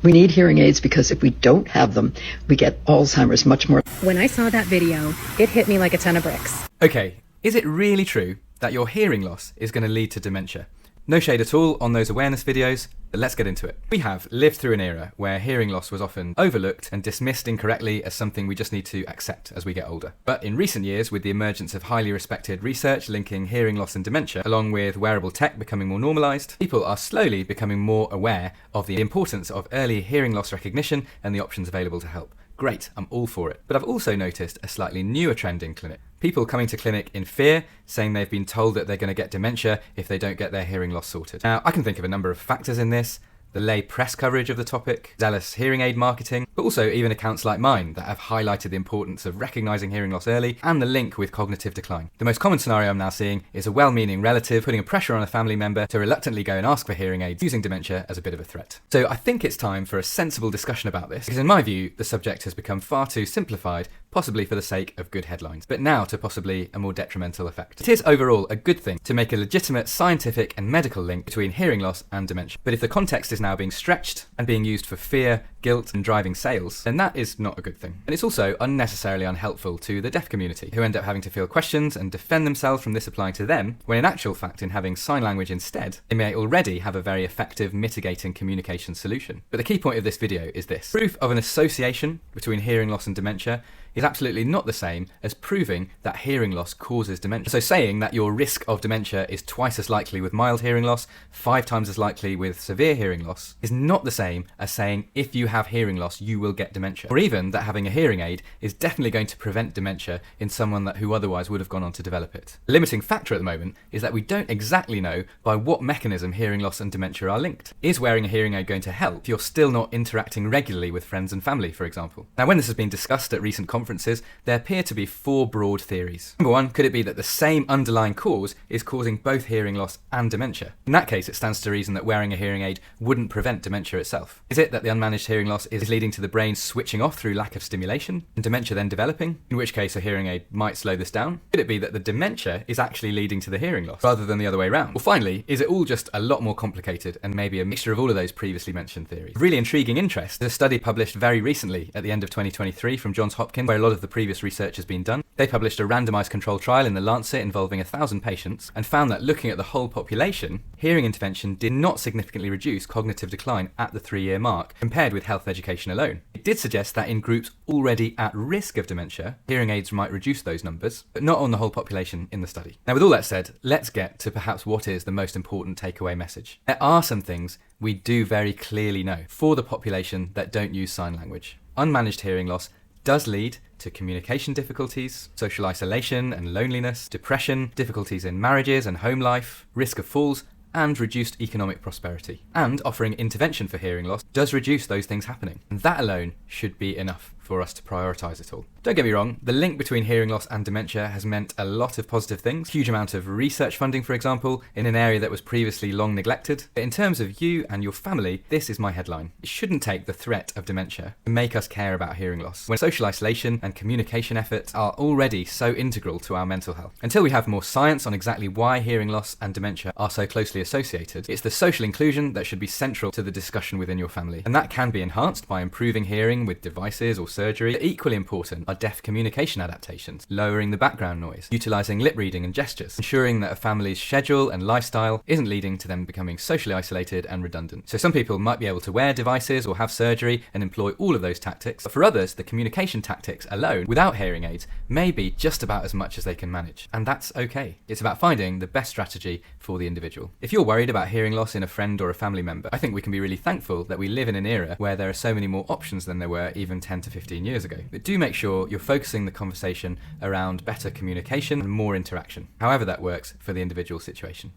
We need hearing aids because if we don't have them, we get Alzheimer's much more. When I saw that video, it hit me like a ton of bricks. Okay, is it really true that your hearing loss is going to lead to dementia? No shade at all on those awareness videos, but let's get into it. We have lived through an era where hearing loss was often overlooked and dismissed incorrectly as something we just need to accept as we get older. But in recent years, with the emergence of highly respected research linking hearing loss and dementia, along with wearable tech becoming more normalised, people are slowly becoming more aware of the importance of early hearing loss recognition and the options available to help. Great, I'm all for it. But I've also noticed a slightly newer trend in clinic. People coming to clinic in fear, saying they've been told that they're going to get dementia if they don't get their hearing loss sorted. Now, I can think of a number of factors in this. The lay press coverage of the topic, zealous hearing aid marketing, but also even accounts like mine that have highlighted the importance of recognising hearing loss early and the link with cognitive decline. The most common scenario I'm now seeing is a well-meaning relative putting a pressure on a family member to reluctantly go and ask for hearing aids, using dementia as a bit of a threat. So I think it's time for a sensible discussion about this, because in my view, the subject has become far too simplified, possibly for the sake of good headlines, but now to possibly a more detrimental effect. It is overall a good thing to make a legitimate scientific and medical link between hearing loss and dementia. But if the context is now being stretched and being used for fear, guilt, and driving sales, then that is not a good thing. And it's also unnecessarily unhelpful to the deaf community, who end up having to field questions and defend themselves from this applying to them, when in actual fact, in having sign language instead, they may already have a very effective mitigating communication solution. But the key point of this video is this. Proof of an association between hearing loss and dementia is absolutely not the same as proving that hearing loss causes dementia. So saying that your risk of dementia is twice as likely with mild hearing loss, 5 times as likely with severe hearing loss, is not the same as saying if you have hearing loss, you will get dementia. Or even that having a hearing aid is definitely going to prevent dementia in someone who otherwise would have gone on to develop it. The limiting factor at the moment is that we don't exactly know by what mechanism hearing loss and dementia are linked. Is wearing a hearing aid going to help if you're still not interacting regularly with friends and family, for example? Now, when this has been discussed at recent conferences, there appear to be 4 broad theories. Number 1, could it be that the same underlying cause is causing both hearing loss and dementia? In that case, it stands to reason that wearing a hearing aid wouldn't prevent dementia itself. Is it that the unmanaged hearing loss is leading to the brain switching off through lack of stimulation, and dementia then developing, in which case a hearing aid might slow this down? Could it be that the dementia is actually leading to the hearing loss, rather than the other way around? Or finally, is it all just a lot more complicated and maybe a mixture of all of those previously mentioned theories? Of really intriguing interest is a study published very recently at the end of 2023 from Johns Hopkins, where a lot of the previous research has been done. They published a randomized controlled trial in The Lancet involving 1,000 patients and found that looking at the whole population, hearing intervention did not significantly reduce cognitive decline at the 3-year mark compared with health education alone. It did suggest that in groups already at risk of dementia, hearing aids might reduce those numbers, but not on the whole population in the study. Now, with all that said, let's get to perhaps what is the most important takeaway message. There are some things we do very clearly know for the population that don't use sign language. Unmanaged hearing loss does lead to communication difficulties, social isolation and loneliness, depression, difficulties in marriages and home life, risk of falls, and reduced economic prosperity. And offering intervention for hearing loss does reduce those things happening. And that alone should be enough for us to prioritise it all. Don't get me wrong, the link between hearing loss and dementia has meant a lot of positive things. Huge amount of research funding, for example, in an area that was previously long neglected. But in terms of you and your family, this is my headline. It shouldn't take the threat of dementia to make us care about hearing loss, when social isolation and communication efforts are already so integral to our mental health. Until we have more science on exactly why hearing loss and dementia are so closely associated, it's the social inclusion that should be central to the discussion within your family. And that can be enhanced by improving hearing with devices or surgery. But equally important are deaf communication adaptations, lowering the background noise, utilising lip reading and gestures, ensuring that a family's schedule and lifestyle isn't leading to them becoming socially isolated and redundant. So some people might be able to wear devices or have surgery and employ all of those tactics, but for others, the communication tactics alone, without hearing aids, may be just about as much as they can manage. And that's okay. It's about finding the best strategy for the individual. If you're worried about hearing loss in a friend or a family member, I think we can be really thankful that we live in an era where there are so many more options than there were even 10 to 15 years ago. But do make sure you're focusing the conversation around better communication and more interaction, however that works for the individual situation.